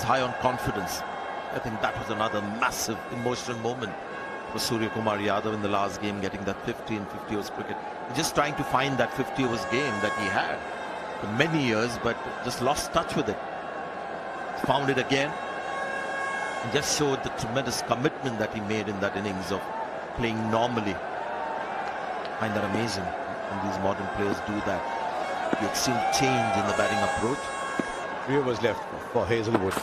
high on confidence. I think that was another massive emotional moment for Surya Kumar Yadav in the last game, getting that 50 in 50 overs cricket. Just trying to find that 50 overs game that he had for many years, but just lost touch with it. Found it again and just showed the tremendous commitment that he made in that innings of playing normally. I find that amazing when these modern players do that. The extreme change in the batting approach. 3 overs left for Hazelwood.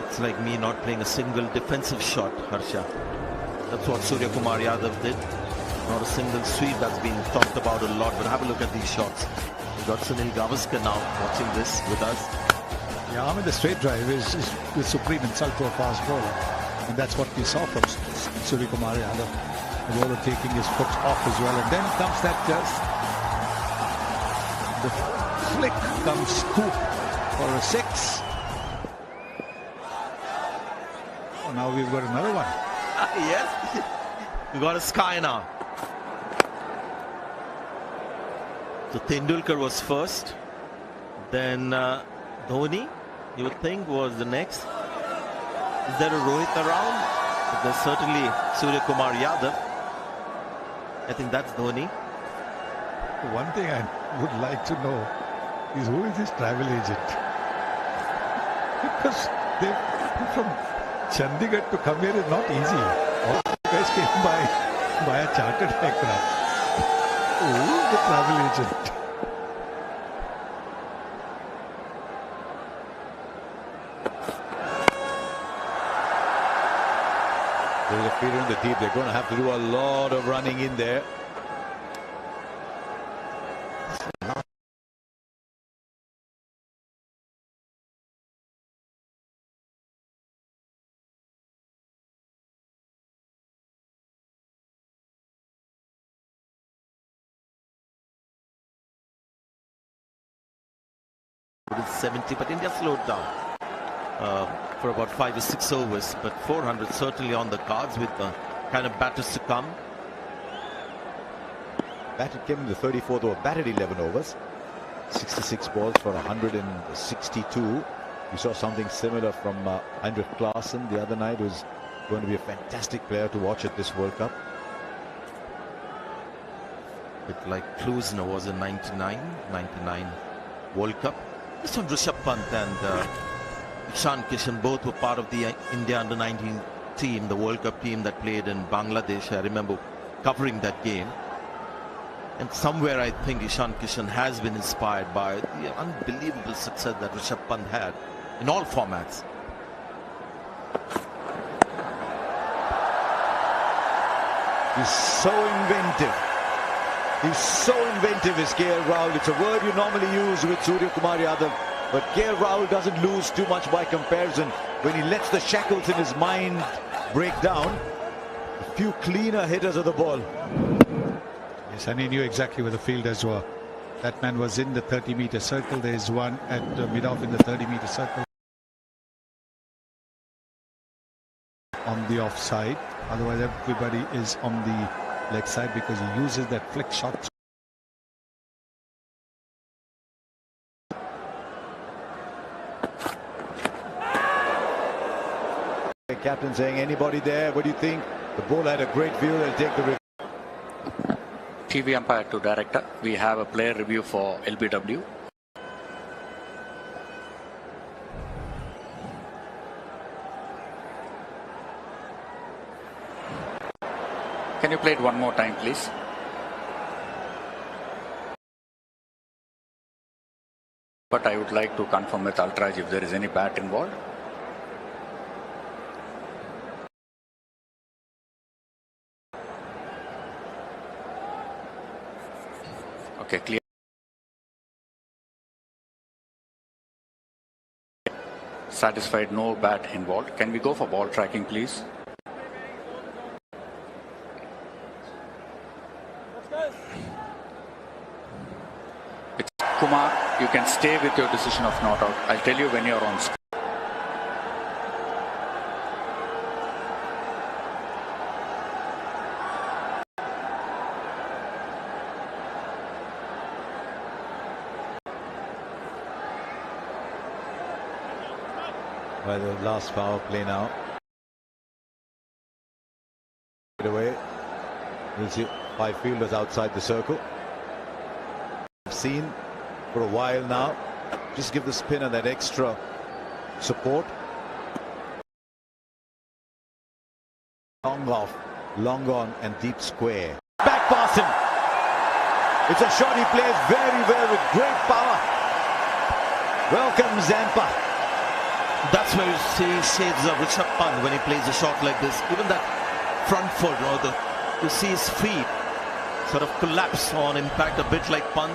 It's like me not playing a single defensive shot, Harsha. That's what Surya Kumar Yadav did. Not a single sweep. That's been talked about a lot, but have a look at these shots. We've got Sunil Gavaskar now watching this with us. Yeah, I mean the straight drive is supreme insult to a fast bowler, and that's what we saw from Surya Kumar Yadav. The bowler taking his foot off as well, and then comes that the flick comes scoop for a 6. Oh, now we've got another one. Yes, we got a sky now. So Tendulkar was first, then Dhoni, you would think, was the next. Is there a Rohit around? But there's certainly Surya Kumar Yadav. I think that's Dhoni. One thing I would like to know is who is his travel agent? Because they from Chandigarh to come here is not easy. All the guys came by a chartered aircraft. Who is the travel agent? There's a feeder in the deep. They're going to have to do a lot of running in there. It's 70, but India slowed down for about 5 or 6 overs, but 400 certainly on the cards with the kind of batters to come. Batted came in the 34th over, batted 11 overs. 66 balls for 162. We saw something similar from Heinrich Klaasen the other night, who's going to be a fantastic player to watch at this World Cup. Bit like Klusner was in 99 World Cup. This one, Rishabh Pant and Ishan Kishan both were part of the India under-19 team, the World Cup team that played in Bangladesh. I remember covering that game. And somewhere I think Ishan Kishan has been inspired by the unbelievable success that Rishabh Pant had in all formats. He's so inventive. He's so inventive, is KL Rahul. It's a word you normally use with Surya Kumar Yadav, but KL Rahul doesn't lose too much by comparison when he lets the shackles in his mind break down. A few cleaner hitters of the ball. Yes, and he knew exactly where the fielders were. That man was in the 30-meter circle. There is one at mid-off in the 30-meter circle. On the offside. Otherwise, everybody is on the leg side because he uses that flick shot. Captain saying, anybody there? What do you think? The ball had a great view. They'll take the review. TV umpire to director. We have a player review for LBW. Can you play it one more time, please? But I would like to confirm with Ultraj if there is any bat involved. Okay, clear. Satisfied, no bat involved. Can we go for ball tracking, please? It's Kumar, you can stay with your decision of not out. I'll tell you when you're on screen. by the last power play now. Away. You'll see 5 fielders outside the circle. I've seen for a while now. Just give the spinner that extra support. Long off, long on and deep square. Back pass him. It's a shot he plays very well with great power. Welcome Zampa. That's where you see shades of Rishabh Pant when he plays a shot like this. Even that front foot, you see his feet sort of collapse on impact a bit like Pant.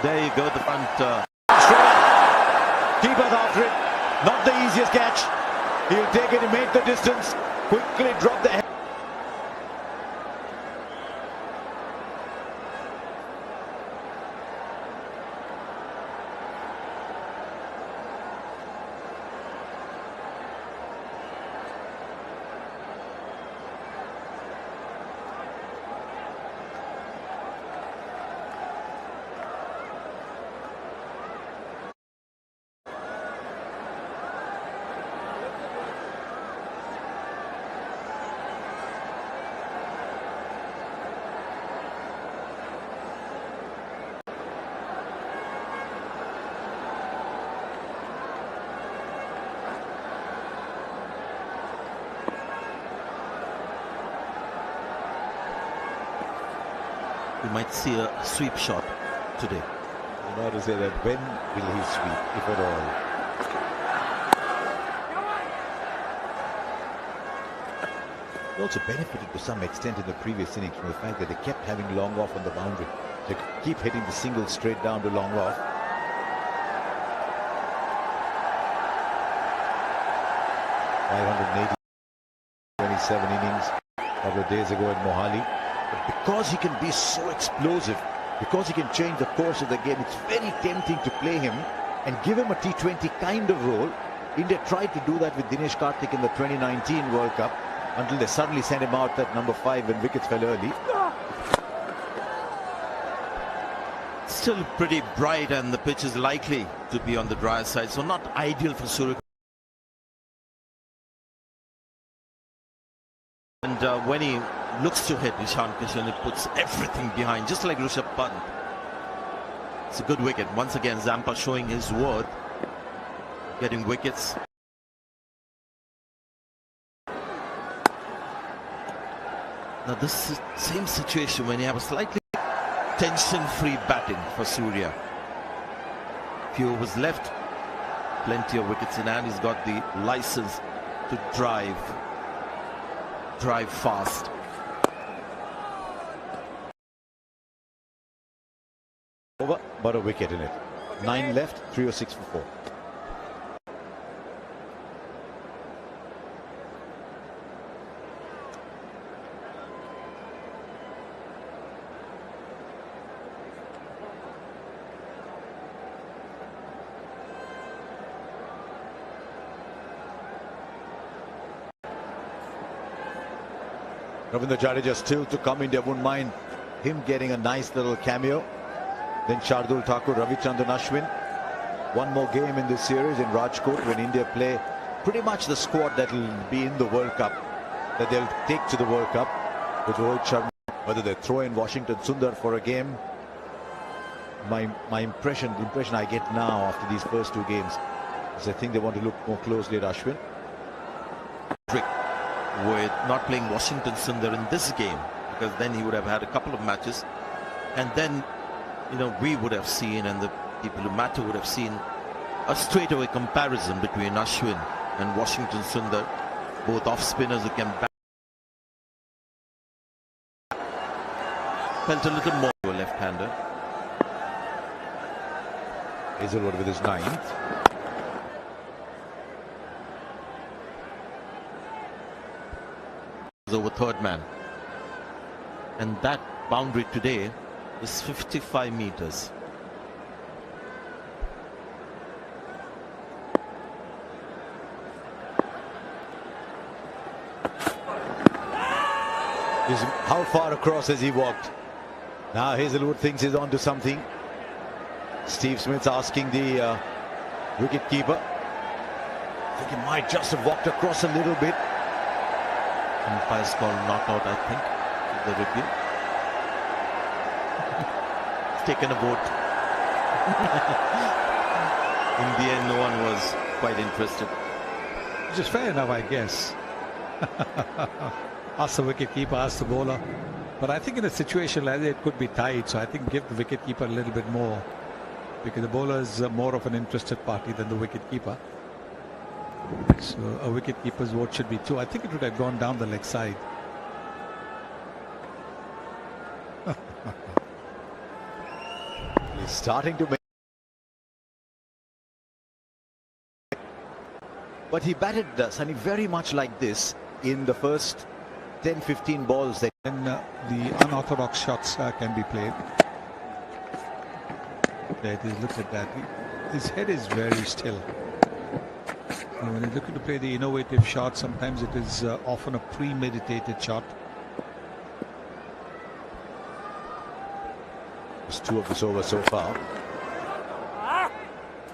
There you go, the front. Keeper's after it. Not the easiest catch. He'll take it, he made the distance. Quickly drop the head. We might see a sweep shot today. I'm about to say that when will he sweep, if at all? He also benefited to some extent in the previous innings from the fact that they kept having long off on the boundary. They keep hitting the single straight down to long off. .580, 27 innings a couple of days ago in Mohali. But because he can be so explosive, because he can change the course of the game, it's very tempting to play him and give him a T20 kind of role. India tried to do that with Dinesh Karthik in the 2019 World Cup until they suddenly sent him out at number 5 when wickets fell early. Still pretty bright and the pitch is likely to be on the drier side, so not ideal for Surya. And when he looks to hit Ishan Kishan, it puts everything behind, just like Rishabh Pant. It's a good wicket. Once again, Zampa showing his worth, getting wickets. Now this is the same situation when you have a slightly tension-free batting for Surya. Few overs left, plenty of wickets in hand. He's got the license to drive fast. Over, but a wicket in it. 9 left, 3 or 6 for 4. Ravindra Jadeja still to come. India wouldn't mind him getting a nice little cameo. Then Shardul Thakur, Ravichandran Ashwin. One more game in this series in Rajkot when India play pretty much the squad that will be in the World Cup, that they'll take to the World Cup with Rohit Sharma. Whether they throw in Washington Sundar for a game, my impression I get now after these first 2 games is I think they want to look more closely at Ashwin. With not playing Washington Sundar in this game, because then he would have had a couple of matches, and then we would have seen, and the people who matter would have seen, a straightaway comparison between Ashwin and Washington Sundar, both off spinners who can bat. Felt a little more to a left-hander. Hazelwood with his 9th. Over third man, and that boundary today is 55 meters. How far across has he walked? Now Hazelwood thinks he's on to something. Steve Smith's asking the Wicket keeper. I think he might just have walked across a little bit. Umpire's call not out, I think, the review. It's taken a vote. In the end, no one was quite interested. Which is fair enough, I guess. Ask the wicketkeeper, ask the bowler. But I think in a situation like that, it could be tight. So I think give the wicketkeeper a little bit more, because the bowler is more of an interested party than the wicketkeeper. So a wicketkeeper's vote should be 2. I think it would have gone down the leg side. He's starting to make. But he batted Sunny very much like this in the first 10-15 balls. That Then the unorthodox shots can be played. There it is, look at that. His head is very still. And when he's looking to play the innovative shot, sometimes it is often a premeditated shot. There's 2 of this over so far.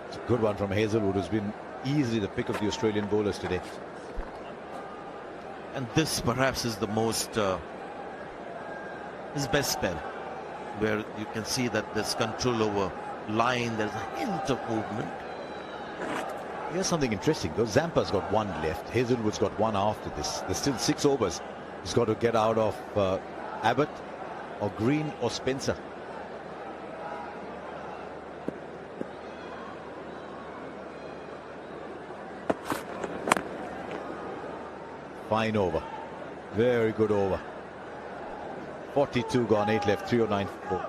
It's a good one from Hazelwood, who's been easily the pick of the Australian bowlers today. And this perhaps is the most, his best spell, where you can see that there's control over line, there's a hint of movement. Here's something interesting though. Zampa's got 1 left. Hazelwood's got 1 after this. There's still 6 overs. He's got to get out of Abbott or Green or Spencer. Fine over. Very good over. 42 gone, 8 left, 309 for 4.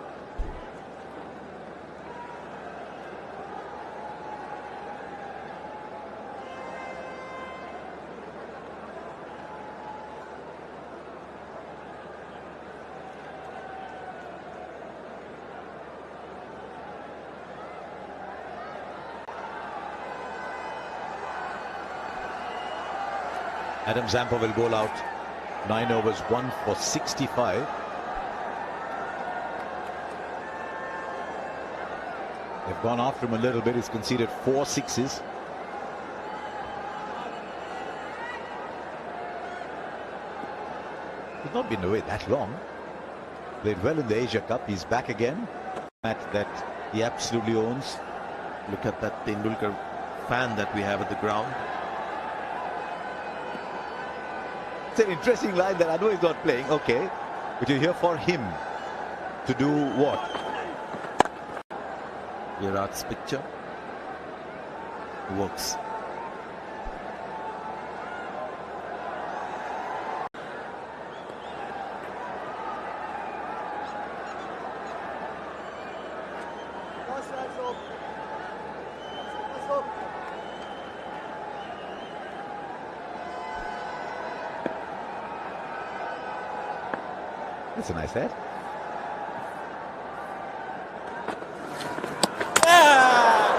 Adam Zampa will bowl out. 9 overs, 1 for 65. They've gone after him a little bit. He's conceded 4 sixes. He's not been away that long. Played well in the Asia Cup. He's back again. Match that he absolutely owns. Look at that Tendulkar fan that we have at the ground. It's an interesting line that I know he's not playing, okay, but you're here for him to do what? Virat's picture works. That's a nice head.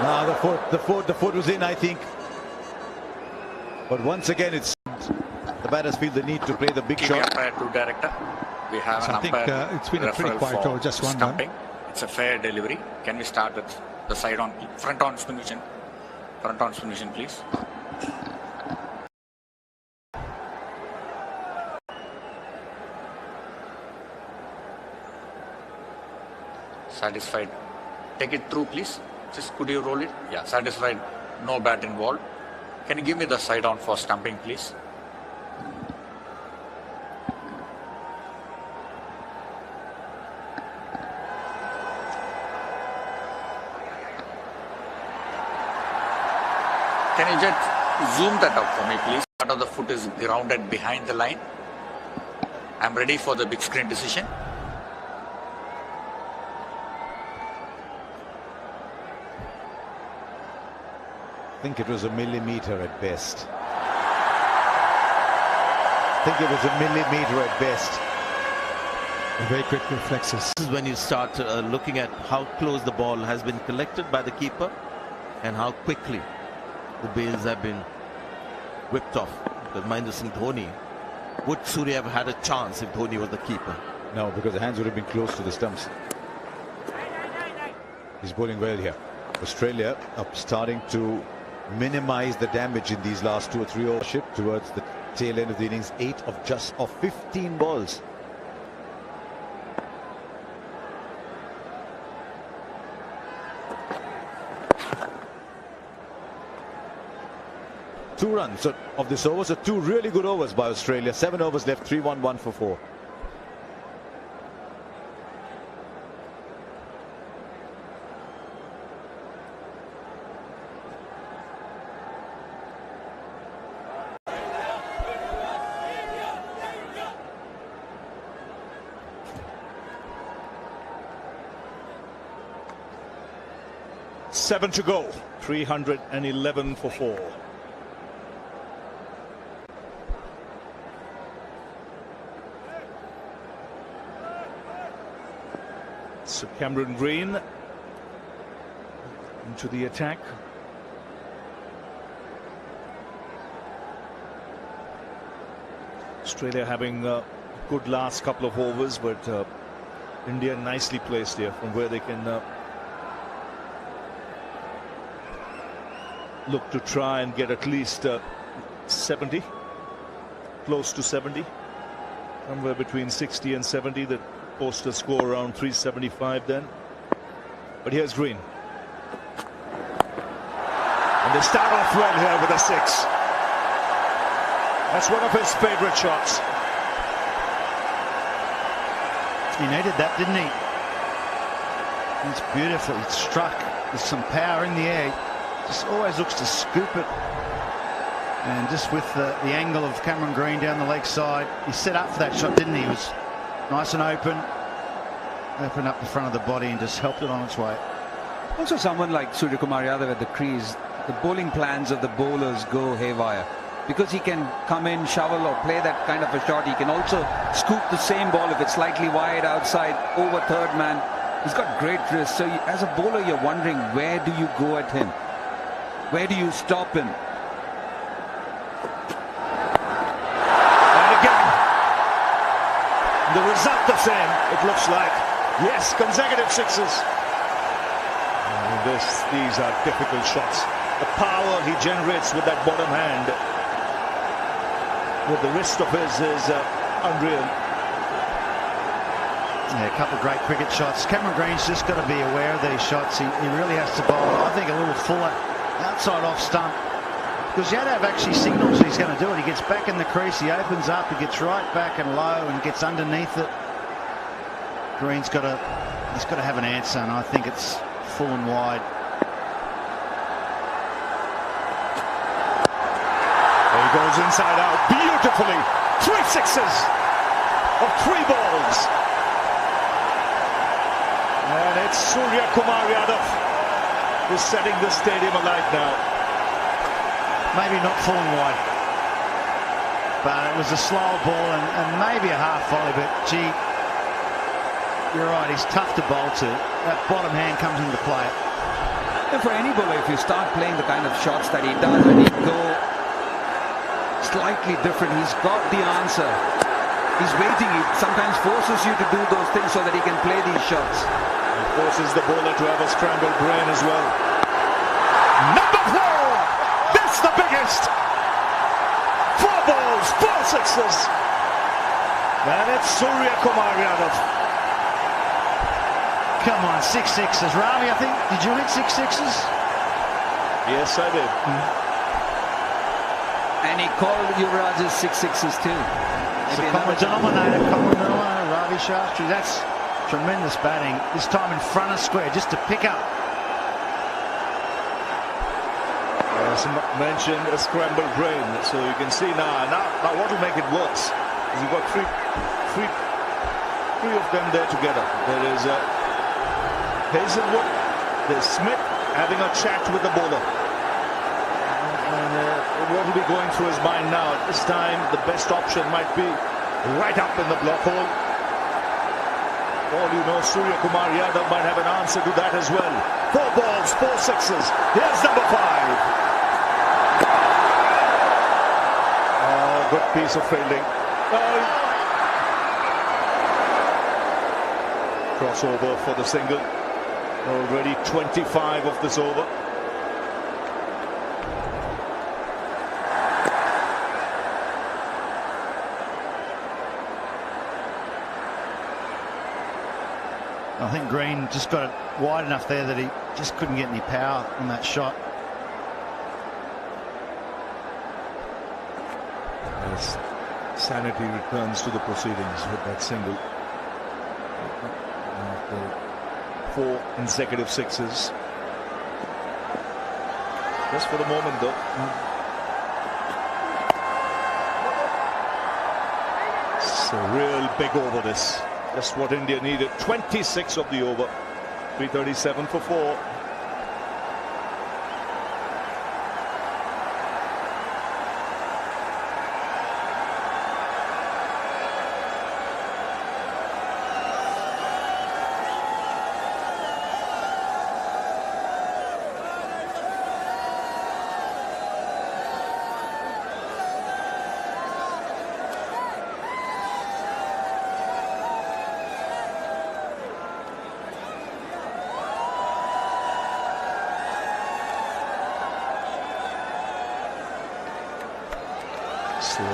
Now the foot was in, I think. But once again, it's the batters feel the need to play the big shot. Umpire to director. We have So an I think umpire it's been a pretty referral quiet for over, just 1 run. stumping. It's a fair delivery. Can we start with the side on, front on spin vision? Front on spin vision, please. Satisfied. Take it through, please. Just could you roll it? Yeah, satisfied. No bat involved. Can you give me the side on for stumping, please? Can you just zoom that up for me, please? Part of the foot is grounded behind the line. I'm ready for the big screen decision. I think it was a millimeter at best. I think it was a millimeter at best. Very quick reflexes. This is when you start looking at how close the ball has been collected by the keeper and how quickly the bails have been whipped off. Because Mahendra Singh Dhoni, would Surya have had a chance if Dhoni was the keeper? No, because the hands would have been close to the stumps. He's bowling well here. Australia are starting to minimize the damage in these last 2 or 3 overs towards the tail end of the innings. 8 of 15 balls. Two runs of this over, so 2 really good overs by Australia. 7 overs left, 3-1, 1 for 4. Seven to go. 311 for 4. So Cameron Green into the attack. Australia having a good last couple of overs, but India nicely placed here from where they can look to try and get at least 70, close to 70, somewhere between 60 and 70. That post a score around 375 then. But here's Green, and they start off well here with a 6. That's one of his favorite shots. He needed that, didn't he? It's beautiful. It struck with some power in the air. Just always looks to scoop it. And just with the angle of Cameron Green down the leg side, he set up for that shot, didn't he? He was nice and opened up the front of the body and just helped it on its way. Also someone like Suryakumar Yadav at the crease, the bowling plans of the bowlers go haywire. Because he can come in, shovel or play that kind of a shot, he can also scoop the same ball if it's slightly wide outside, over third man. He's got great wrist. So as a bowler, you're wondering, where do you go at him? Where do you stop him? And again, the result the same, it looks like. Yes, consecutive 6s. These are difficult shots. The power he generates with that bottom hand, with the wrist of his, is unreal. Yeah, a couple of great cricket shots. Cameron Green's just got to be aware of these shots. He really has to bowl, I think, a little fuller outside off stump. Because Yadav actually signals he's going to do it. He gets back in the crease, he opens up, he gets right back and low and gets underneath it. Green's got to have an answer, and I think it's full and wide. There he goes inside out beautifully. 3 6s of 3 balls. And it's Suryakumar Yadav who's setting the stadium alight now. Maybe not full and wide, but it was a slower ball and maybe a half volley, but gee, you're right, he's tough to bowl to. That bottom hand comes into play. And for any bowler, if you start playing the kind of shots that he does, when he go slightly different, he's got the answer. He's waiting. He sometimes forces you to do those things so that he can play these shots. He forces the bowler to have a scrambled brain as well. Number 4! That's the biggest! 4 balls, 4 6s. And it's Suryakumar Yadav. Come on, 6 6s. Ravi, I think, did you hit 6 6s? Yes, I did. And he called Yuvraj's 6 6s too. It's a common denominator, Ravi Shastri. That's tremendous batting. This time in front of square, just to pick up. As mentioned, a scrambled brain. So you can see now what will make it worse is you've got three of them there together. There is Hazelwood, there's Smith having a chat with the bowler. And what will be going through his mind now? At this time, the best option might be right up in the block hole. All you know, Suryakumar Yadav might have an answer to that as well. 4 balls, 4 6s. Here's number 5. Oh, good piece of fielding. Crossover for the single. Already 25 of this over. I think Green just got it wide enough there that he just couldn't get any power on that shot. As sanity returns to the proceedings with that single. After 4 consecutive sixes. Just for the moment though. It's a real big over this. Just what India needed. 26 of the over. 337 for 4. So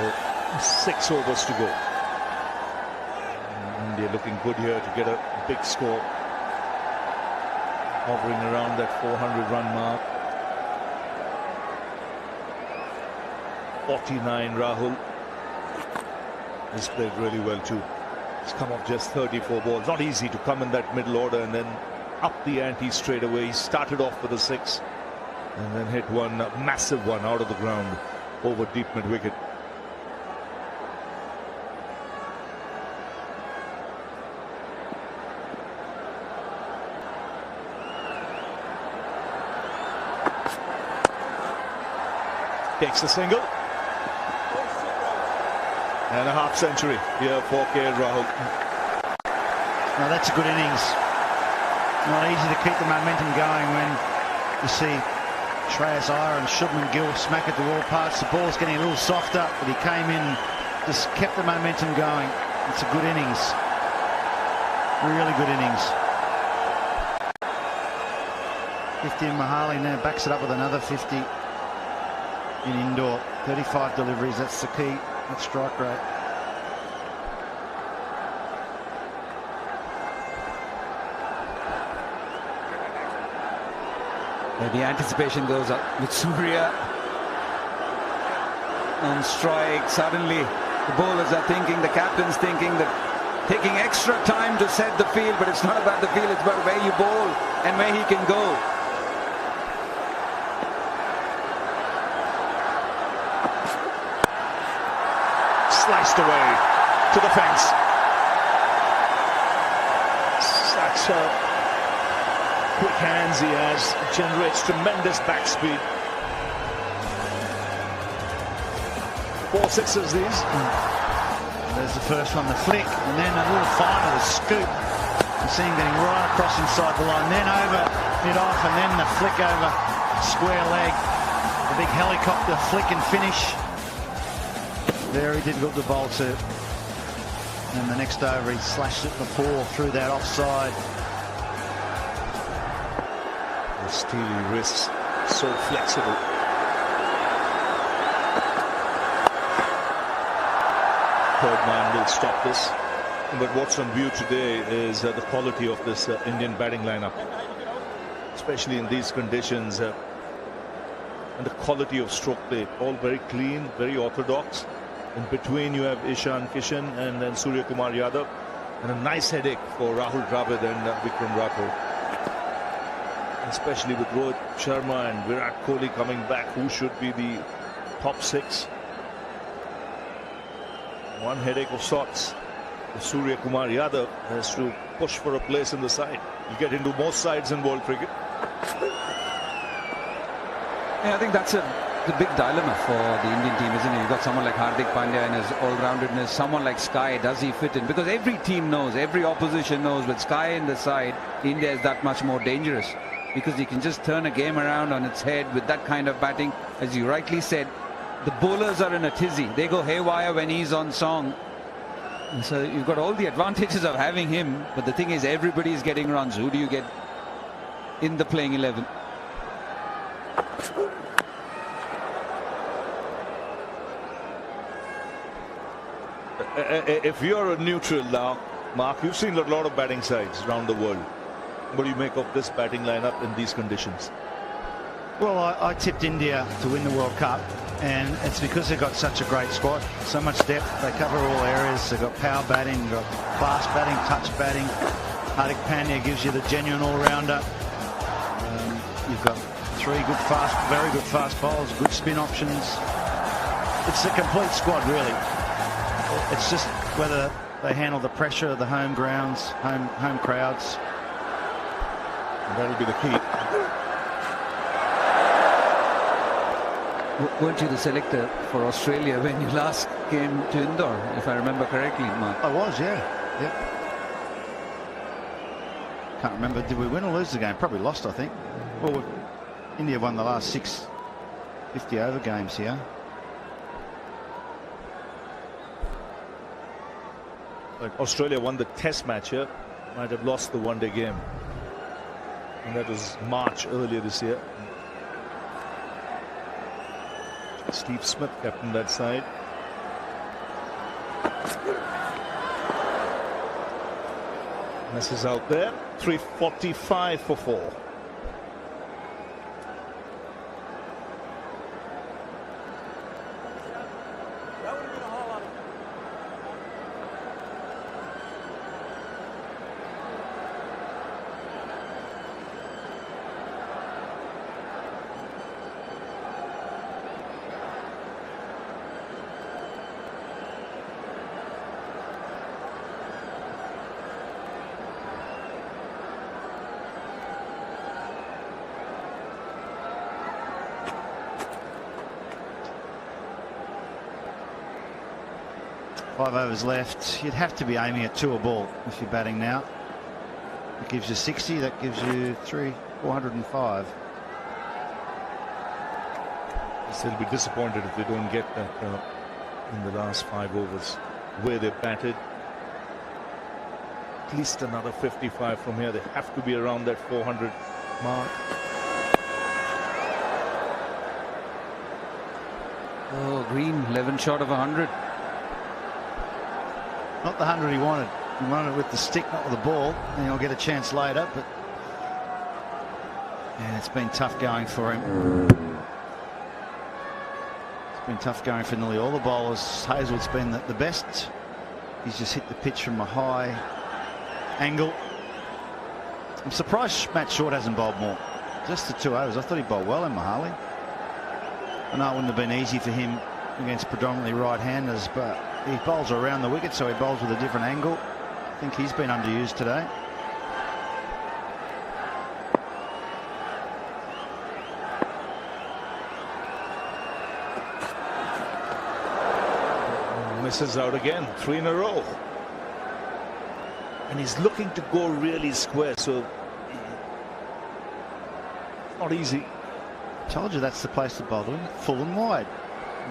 6 overs to go. India looking good here to get a big score. Hovering around that 400 run mark. 49 Rahul. He's played really well too. He's come off just 34 balls. Not easy to come in that middle order and then up the ante straight away. He started off with a 6 and then hit one massive one out of the ground over deep mid wicket. Takes the single. And a half century here for KL Rahul. Now that's a good innings. Not easy to keep the momentum going when you see Shreyas Iyer and Shubman Gill smack at the wall parts. The ball's getting a little softer, but he came in, just kept the momentum going. It's a good innings. Really good innings. 50 in Mahali now backs it up with another 50. In indoor, 35 deliveries, that's the key, that strike rate. And the anticipation goes up with Surya on strike. Suddenly the bowlers are thinking, the captain's thinking that taking extra time to set the field, but it's not about the field, it's about where you bowl and where he can go. Sliced away to the fence. Such a quick hands he has, generates tremendous back speed. 4 sixes these. There's the first one, the flick, and then a little final, the scoop. You see him getting right across inside the line, then over mid off, and then the flick over square leg. The big helicopter flick and finish. Very difficult to bowl to. And the next over, he slashed it before through that offside. The steely wrists, so flexible. Third man will stop this. But what's on view today is the quality of this Indian batting lineup, especially in these conditions, and the quality of stroke play. All very clean, very orthodox. In between you have Ishan Kishan and then Surya Kumar Yadav, and a nice headache for Rahul Dravid and Vikram Rathore. Especially with Rohit Sharma and Virat Kohli coming back, who should be the top 6. One headache of sorts. Surya Kumar Yadav has to push for a place in the side. You get into most sides in world cricket. Yeah, I think that's the big dilemma for the Indian team, isn't it? You've got someone like Hardik Pandya and his all-roundedness, someone like Sky, does he fit in? Because every team knows, every opposition knows, with Sky in the side, India is that much more dangerous, because he can just turn a game around on its head with that kind of batting. As you rightly said, the bowlers are in a tizzy. They go haywire when he's on song. And so you've got all the advantages of having him, but the thing is, everybody is getting runs. Who do you get in the playing 11. If you're a neutral now, Mark, you've seen a lot of batting sides around the world. What do you make of this batting lineup in these conditions? Well, I tipped India to win the World Cup, and it's because they've got such a great squad, so much depth. They cover all areas. They've got power batting, they've got fast batting, touch batting. Hardik Pandya gives you the genuine all-rounder. You've got very good fast bowlers, good spin options. It's a complete squad, really. It's just whether they handle the pressure of the home grounds, home crowds. And that'll be the key. Weren't you the selector for Australia when you last came to Indore, if I remember correctly, Mark? I was, yeah. Yep. Can't remember. Did we win or lose the game? Probably lost, I think. Well, India won the last 6 50-over games here. Australia won the test match here. Might have lost the one-day game. And that was March earlier this year. Steve Smith captained that side. Messes out there. 345 for 4. Five overs left. You'd have to be aiming at 2 a ball if you're batting now. It gives you 60. That gives you 405. They'll be disappointed if they don't get that in the last 5 overs where they batted. At least another 55 from here. They have to be around that 400 mark. Oh, Green, 11 short of 100. Not the 100 he wanted. He wanted it with the stick, not with the ball. And he'll get a chance later, but yeah, it's been tough going for him. It's been tough going for nearly all the bowlers. Hazelwood's been the best. He's just hit the pitch from a high angle. I'm surprised Matt Short hasn't bowled more. Just the 2 overs. I thought he bowled well in Mahali. I know it wouldn't have been easy for him against predominantly right-handers, but he bowls around the wicket, so he bowls with a different angle. I think he's been underused today. Misses out again, 3 in a row. And he's looking to go really square, so it's not easy. Told you that's the place to bowl him, full and wide.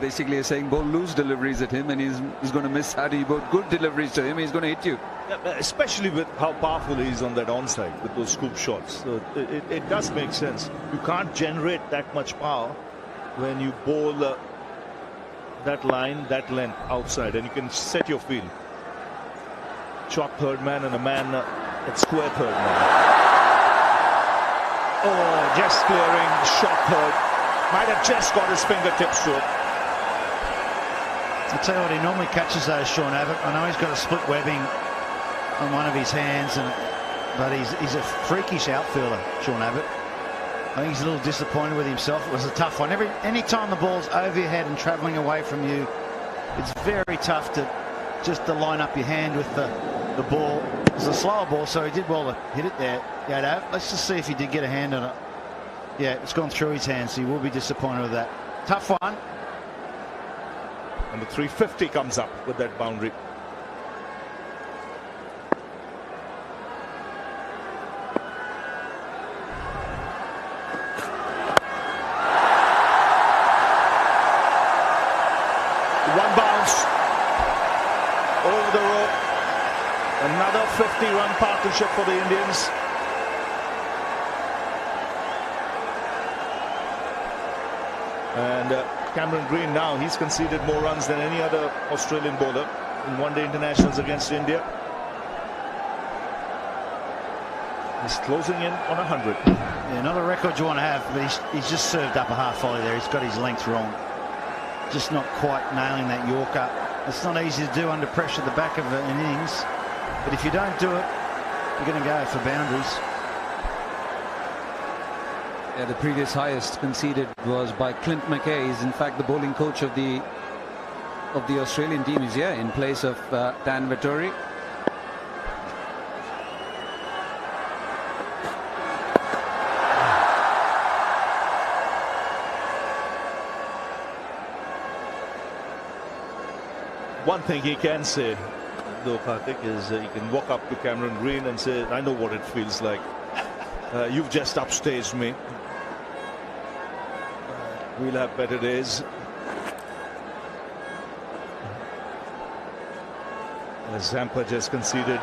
Basically, you're saying bowl loose deliveries at him, and he's going to miss. How do you bowl good deliveries to him? He's going to hit you. Yeah, especially with how powerful he is on that onside with those scoop shots. So it does make sense. You can't generate that much power when you bowl that line, that length outside, and you can set your field. Short third man and a man at square third man. Oh, just clearing, short third. Might have just got his fingertips to it. I'll tell you what, he normally catches those, Sean Abbott. I know he's got a split webbing on one of his hands, but he's a freakish outfielder, Sean Abbott. I think he's a little disappointed with himself. It was a tough one. Any time the ball's over your head and travelling away from you, it's very tough to line up your hand with the ball. It's a slower ball, so he did well to hit it there. Yado. Let's just see if he did get a hand on it. Yeah, it's gone through his hands, so he will be disappointed with that. Tough one. And the 350 comes up with that boundary. One bounce over the rope. Another 50-run partnership for the Indians. And Cameron Green now, he's conceded more runs than any other Australian bowler in one-day internationals against India. He's closing in on 100. Yeah, not a record you want to have, but he's just served up a half volley there. He's got his length wrong. Just not quite nailing that Yorker. It's not easy to do under pressure at the back of an innings. But if you don't do it, you're going to go for boundaries. Yeah, the previous highest conceded was by Clint McKay. He's in fact the bowling coach of the Australian team. He's here in place of Dan Vettori. One thing he can say, though, Karthik, is he can walk up to Cameron Green and say, I know what it feels like. You've just upstaged me. We'll have better days. Zampa just conceded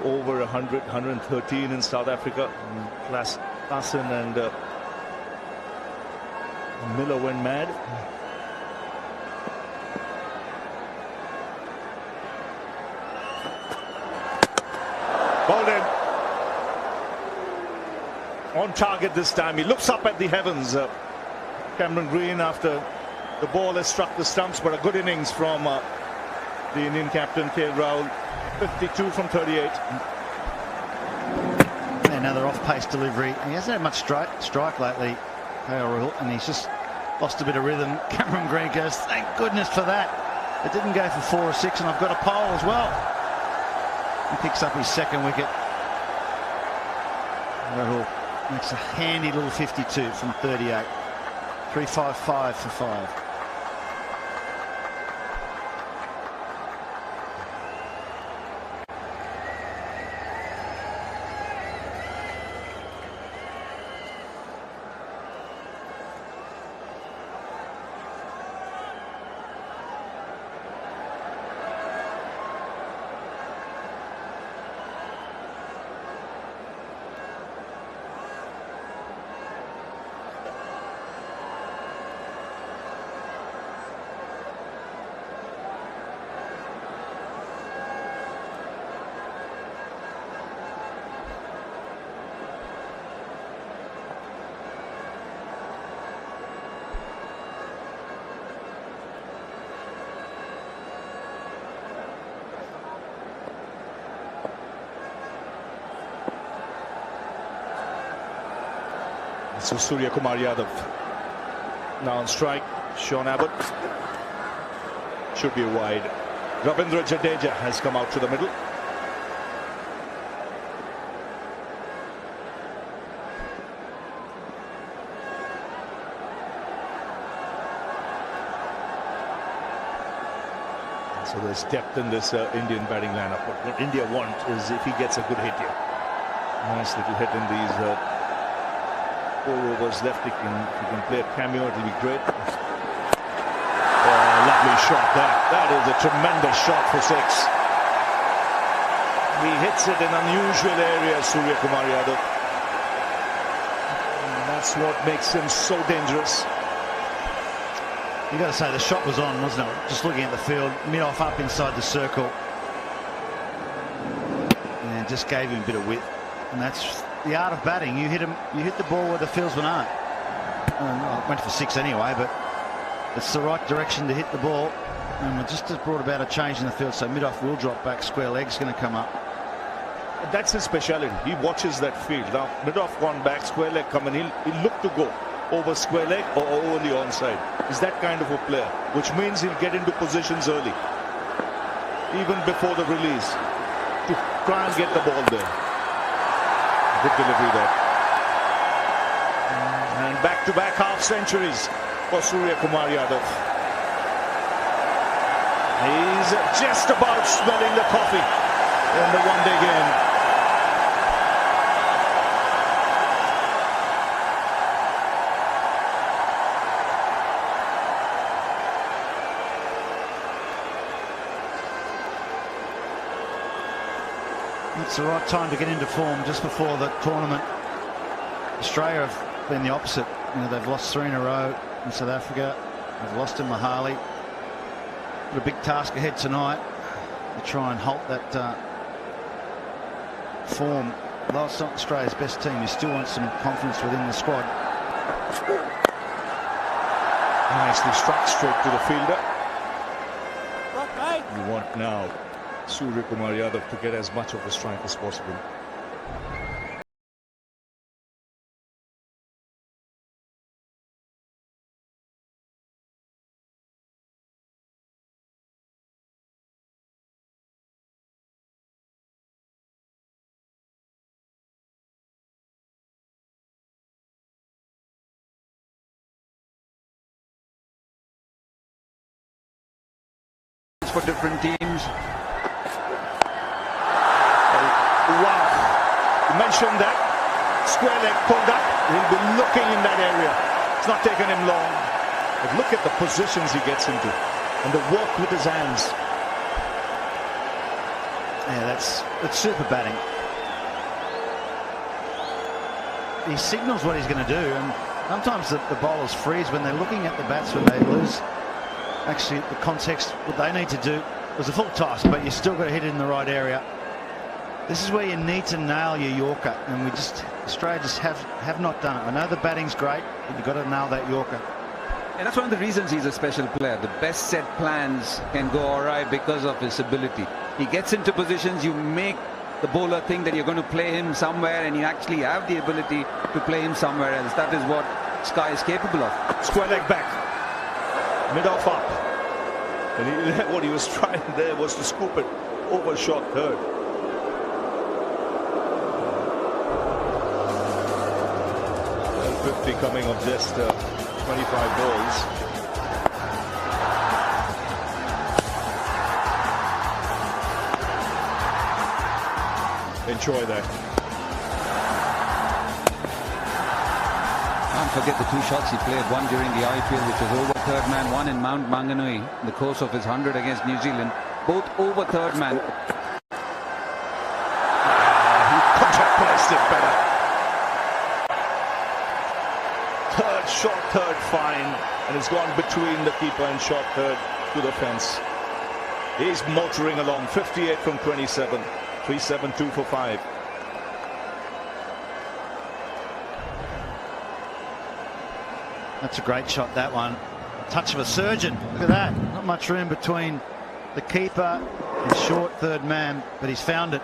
over 100, 113 in South Africa. Klassen and Miller went mad. Bowled in. On target this time. He looks up at the heavens. Cameron Green, after the ball has struck the stumps, but a good innings from the Indian captain KL Rahul. 52 from 38. Another off-pace delivery. He hasn't had much strike lately, KL Rahul, and he's just lost a bit of rhythm. Cameron Green goes, thank goodness for that. It didn't go for 4 or 6, and I've got a pole as well. He picks up his second wicket. Rahul makes a handy little 52 from 38. 355 for 5. So Surya Kumar Yadav now on strike. Sean Abbott should be wide. Ravindra Jadeja has come out to the middle. So there's depth in this Indian batting lineup. But what India want is if he gets a good hit here. Nice little hit in these 4 overs left. If he can play a cameo, it'll be great. Lovely shot. That is a tremendous shot for 6. He hits it in unusual areas, Surya Kumar Yadav. And that's what makes him so dangerous. You got to say the shot was on, wasn't it? Just looking at the field, mid-off up inside the circle, and just gave him a bit of width. And that's the art of batting. You hit the ball where the fieldsmen aren't. Well, went for 6 anyway, but it's the right direction to hit the ball. And it just has brought about a change in the field. So mid-off will drop back, square leg's going to come up. That's his speciality. He watches that field. Now, mid-off gone back, square leg coming. He'll look to go over square leg or over the onside. He's that kind of a player, which means he'll get into positions early, even before the release, to try and get the ball there. Good delivery there. And back-to-back half centuries for Surya Kumar Yadav. He's just about smelling the coffee in the one-day game. It's the right time to get into form just before the tournament. Australia have been the opposite. You know, they've lost 3 in a row in South Africa. They've lost in Mahali. Got a big task ahead tonight to try and halt that form. While it's not Australia's best team, you still want some confidence within the squad. Nicely struck straight to the fielder. You want now Suryakumar Yadav to get as much of the strike as possible. For different teams. Wow. You mentioned that. Square leg pulled up. He'll be looking in that area. It's not taking him long. But look at the positions he gets into. And the work with his hands. Yeah, that's super batting. He signals what he's going to do, and sometimes the bowlers freeze when they're looking at the batsman. They lose actually the context. What they need to do was a full toss, but you still got to hit it in the right area. This is where you need to nail your Yorker, and Australia just have not done it. I know the batting's great, but you've got to nail that Yorker. And that's one of the reasons he's a special player. The best set plans can go awry because of his ability. He gets into positions, you make the bowler think that you're going to play him somewhere, and you actually have the ability to play him somewhere else. That is what Sky is capable of. Square leg back. Mid-off up. And what he was trying there was to scoop it over short third. Well, 50 coming of just 25 balls. Enjoy that. Can't forget the 2 shots he played, one during the IPL, which was over third man, one in Mount Maunganui in the course of his 100 against New Zealand, both over third man. He contact placed it better. Third, short third, fine, and it's gone between the keeper and short third to the fence. He's motoring along, 58 from 27, 372 for 5. That's a great shot, that one. Touch of a surgeon. Look at that. Not much room between the keeper and short third man, but he's found it.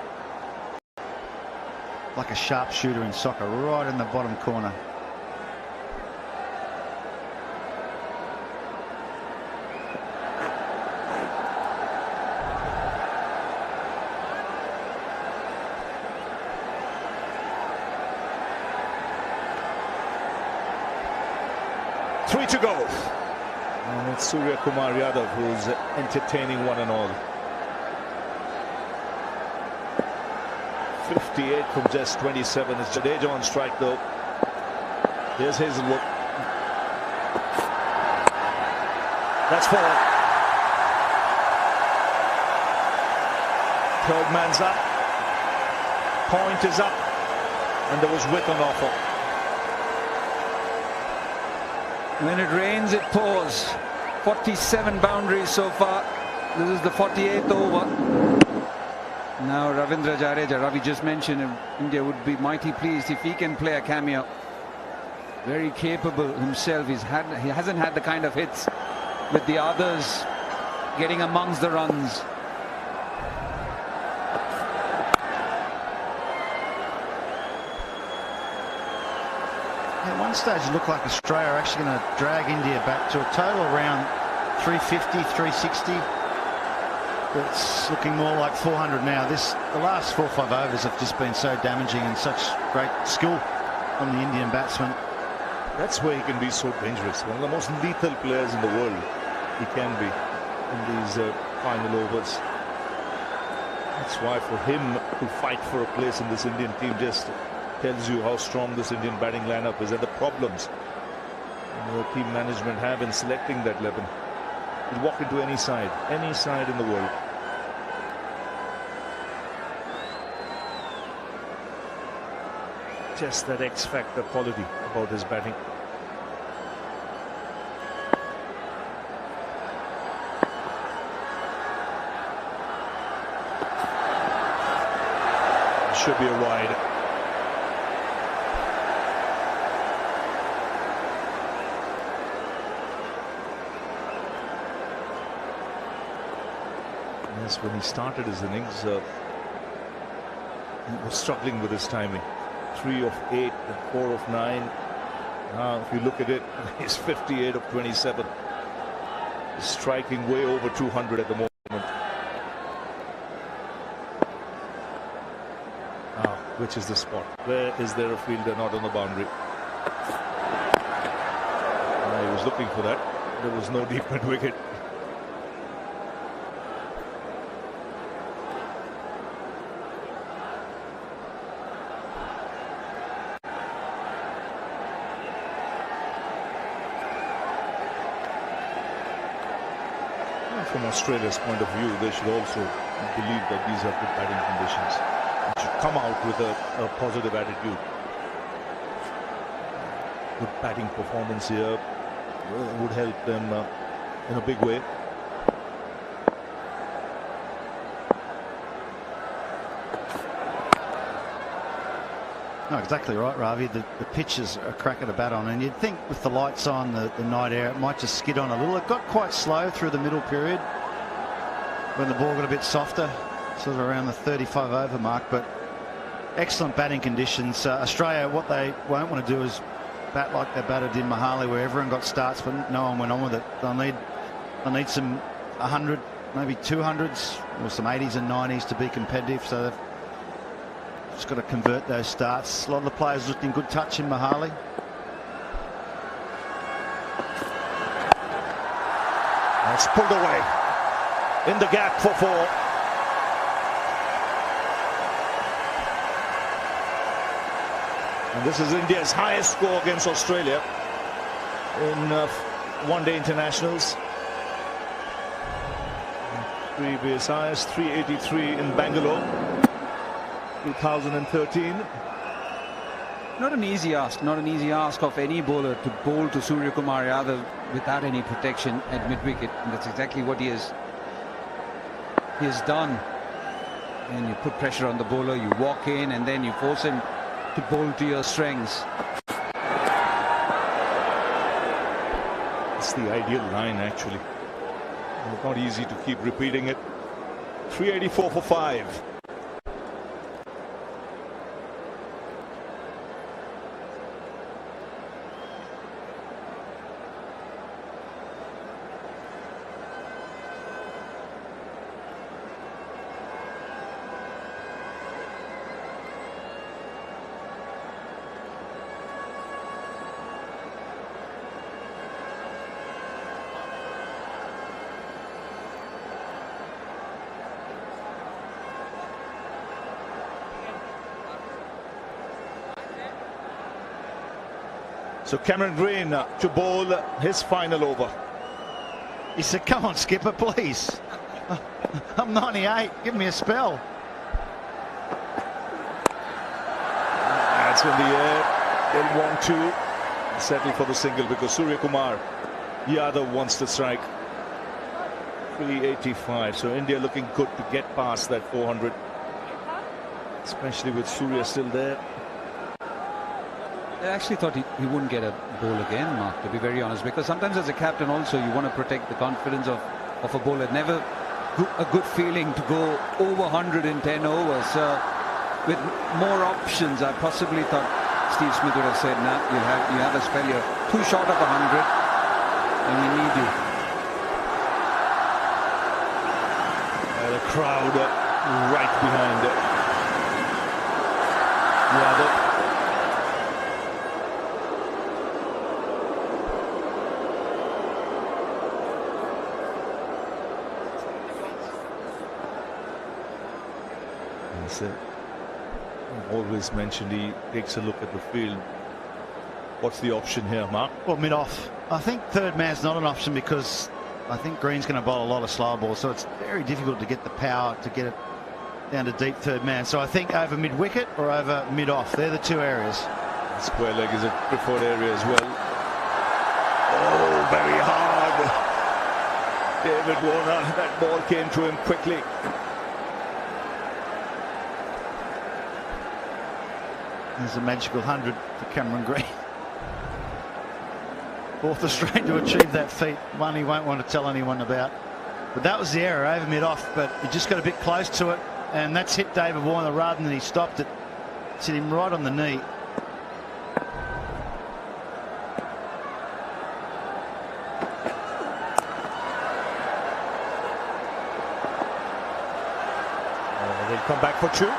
Like a sharpshooter in soccer, right in the bottom corner. Three to go. And it's Suryakumar Yadav who's entertaining one and all. 58 from just 27. It's Jadeja on strike though. Here's Hazelwood. That's 4. Third man's up. Point is up. And there was width on offer. When it rains, it pours. 47 boundaries so far. This is the 48th over. Now Ravindra Jadeja, Ravi just mentioned, India would be mighty pleased if he can play a cameo. Very capable himself. He hasn't had the kind of hits with the others getting amongst the runs. At one stage it looked like Australia are actually going to drag India back to a total around 350, 360. It's looking more like 400 now. The last 4 or 5 overs have just been so damaging, and such great skill from the Indian batsman. That's where he can be so dangerous. One of the most lethal players in the world. He can be in these final overs. That's why for him to fight for a place in this Indian team just tells you how strong this Indian batting lineup is and the problems the team management have in selecting that 11. He'll walk into any side in the world. Just that X-factor quality about his batting. should be a wide. Yes, when he started his innings, he was struggling with his timing. 3 of 8 and 4 of 9. Now, if you look at it, he's 58 of 27. He's striking way over 200 at the moment. Which is the spot? Where is there a fielder not on the boundary? He was looking for that. There was no deep mid wicket. From Australia's point of view, they should also believe that these are good batting conditions. They should come out with a positive attitude. Good batting performance here would help them in a big way. No, exactly right, Ravi. The pitches are a crack at a bat on, and you'd think with the lights on, the night air, it might just skid on a little. It got quite slow through the middle period when the ball got a bit softer, sort of around the 35 over mark, but excellent batting conditions. Australia, what they won't want to do is bat like they batted in Mohali, where everyone got starts but no one went on with it. They'll need some 100, maybe 200s or some 80s and 90s to be competitive, so they've just got to convert those starts. A lot of the players looked in good touch in Mohali. It's pulled away in the gap for 4. And this is India's highest score against Australia in one-day internationals. Previous highest 383 in Bangalore, 2013. Not an easy ask of any bowler to bowl to Surya Kumar Yadav without any protection at mid-wicket, and that's exactly what he has done. And you put pressure on the bowler, you walk in, and then you force him to bowl to your strengths. It's the ideal line, actually. Not easy to keep repeating it. 384 for 5. So Cameron Green to bowl his final over. He said, come on, skipper, please. I'm 98. Give me a spell. That's in the air. They'll want to settle for the single because Surya Kumar Yadav wants to strike. 385. So India looking good to get past that 400. Especially with Surya still there. I actually thought he wouldn't get a ball again, Mark, to be very honest, because sometimes as a captain also you want to protect the confidence of a bowler. Never a good feeling to go over 110 overs. With more options, I possibly thought Steve Smith would have said, nah, you have a spell here. Too short of 100 and we need you. The crowd right behind it. Yadav. Always mentioned he takes a look at the field. What's the option here, Mark? Well, mid-off. I think third man's not an option because I think Green's going to bowl a lot of slow balls, so it's very difficult to get the power to get it down to deep third man. So I think over mid-wicket or over mid-off, they're the two areas. Square leg is a preferred area as well. Oh, very hard. David Warner, that ball came to him quickly. There's a magical 100 for Cameron Green. Fourth Australian to achieve that feat. One he won't want to tell anyone about. But that was the error over mid-off, but he just got a bit close to it, and that's hit David Warner rather than he stopped it. It's hit him right on the knee. They'll come back for two.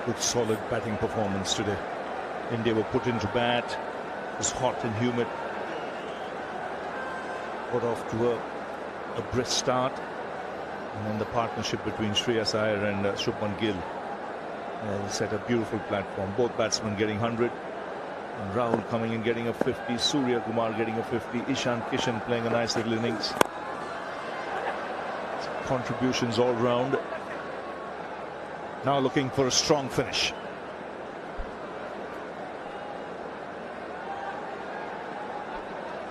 Good solid batting performance today. India were put into bat. It was hot and humid. Got off to a brisk start. And then the partnership between Shreyas Iyer and Shubman Gill set a beautiful platform. Both batsmen getting 100. And Rahul coming in getting a 50. Surya Kumar getting a 50. Ishan Kishan playing a nice little innings. Contributions all round. Now looking for a strong finish.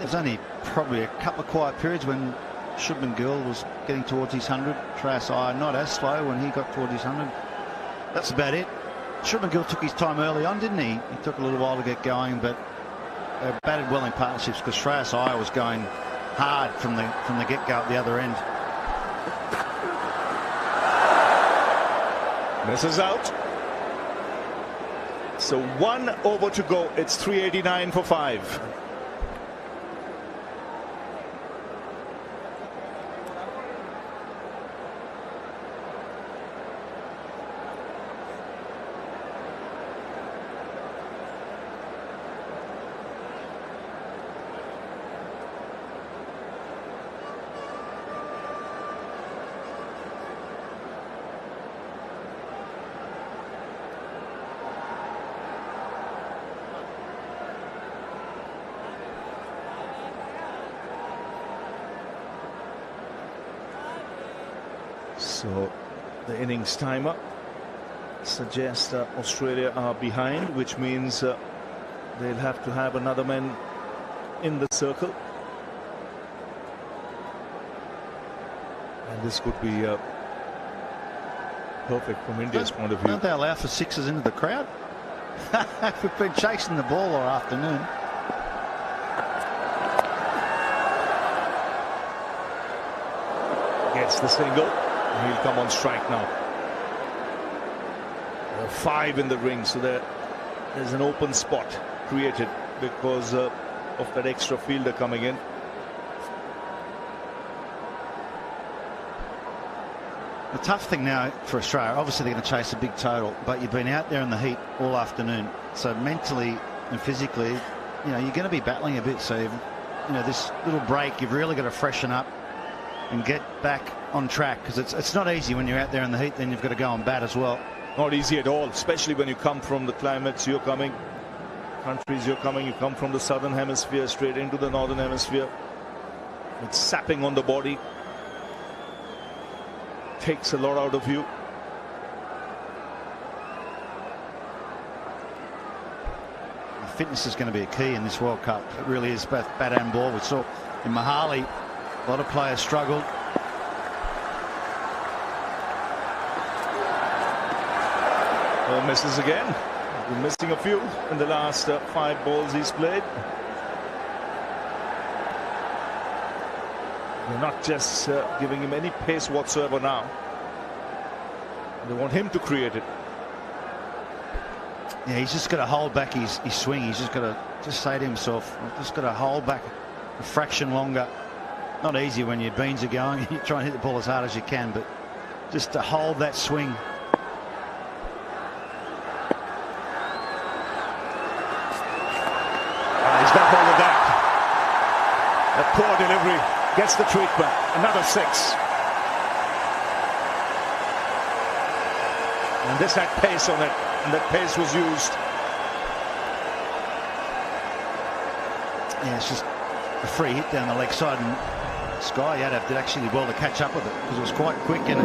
There's only probably a couple of quiet periods when Shubman Gill was getting towards his 100. Shreyas Iyer not as slow when he got towards his 100. That's about it. Shubman Gill took his time early on, didn't he? He took a little while to get going, but they batted well in partnerships because Shreyas Iyer was going hard from the get-go at the other end. Misses out. So 1 over to go. It's 389 for 5. So the innings timer suggests that Australia are behind, which means they'll have to have another man in the circle. And this could be perfect from India's point of view. Don't they allow for sixes into the crowd? We've been chasing the ball all afternoon. Gets the single. He'll come on strike now. 5 in the ring, so there's an open spot created because of that extra fielder coming in. The tough thing now for Australia, obviously they're going to chase a big total, but you've been out there in the heat all afternoon, so mentally and physically, you know, you're going to be battling a bit. So, you know, this little break, you've really got to freshen up and get back on track, because it's not easy when you're out there in the heat. Then you've got to go and bat as well. Not easy at all, especially when you come from the climates you come, you come from the southern hemisphere straight into the northern hemisphere. It's sapping on the body, takes a lot out of you. Fitness is going to be a key in this World Cup. It really is, both bat and ball. We saw in Mahali a lot of players struggled. Well, misses again. Been missing a few in the last 5 balls he's played. They're not just giving him any pace whatsoever now. They want him to create it. Yeah, he's just got to hold back his swing. He's just got to say to himself, I've just got to hold back a fraction longer. Not easy when your beans are going. You try and hit the ball as hard as you can, but just to hold that swing. He's got hold of that. A poor delivery. Gets the treatment. Another 6. And this had pace on it. And that pace was used. Yeah, it's just a free hit down the leg side, and Sky Yadav did actually well to catch up with it because it was quite quick. And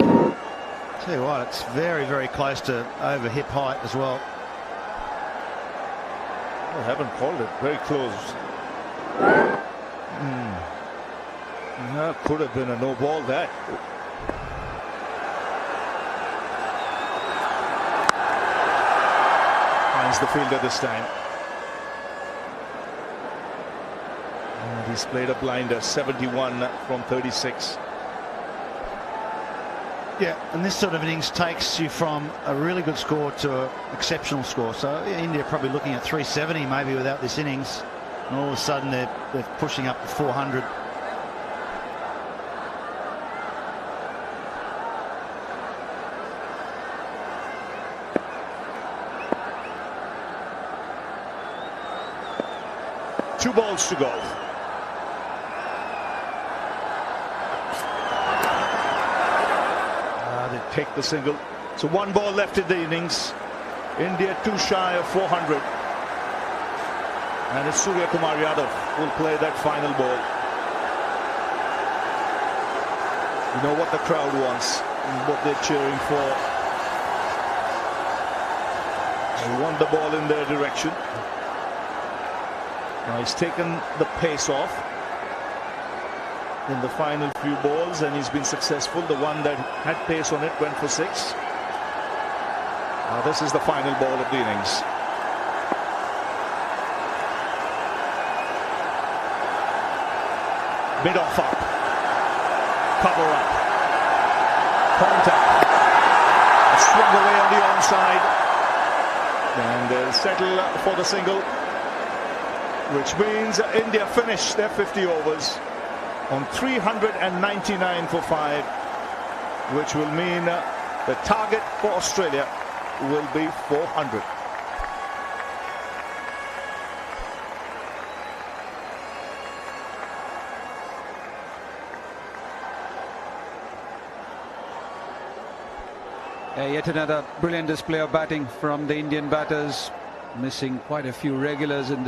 tell you what, it's very, very close to over hip height as well. I haven't called it. Very close. Could have been a no ball there. Finds the fielder this time. And he's played a blinder, 71 from 36. Yeah, and this sort of innings takes you from a really good score to an exceptional score. So India probably looking at 370 maybe without this innings, and all of a sudden they're pushing up to 400. Two balls to go. They take the single. So one ball left in the innings. India too shy of 400. And it's Surya Kumar Yadav who will play that final ball. You know what the crowd wants and what they're cheering for. They want the ball in their direction. Now he's taken the pace off in the final few balls and he's been successful. The one that had pace on it went for 6. Now this is the final ball of the innings. Mid off up. Cover up. Contact. Swung away on the onside. And they'll settle for the single, which means India finish their 50 overs on 399 for 5, which will mean the target for Australia will be 400. Yet another brilliant display of batting from the Indian batters, missing quite a few regulars in this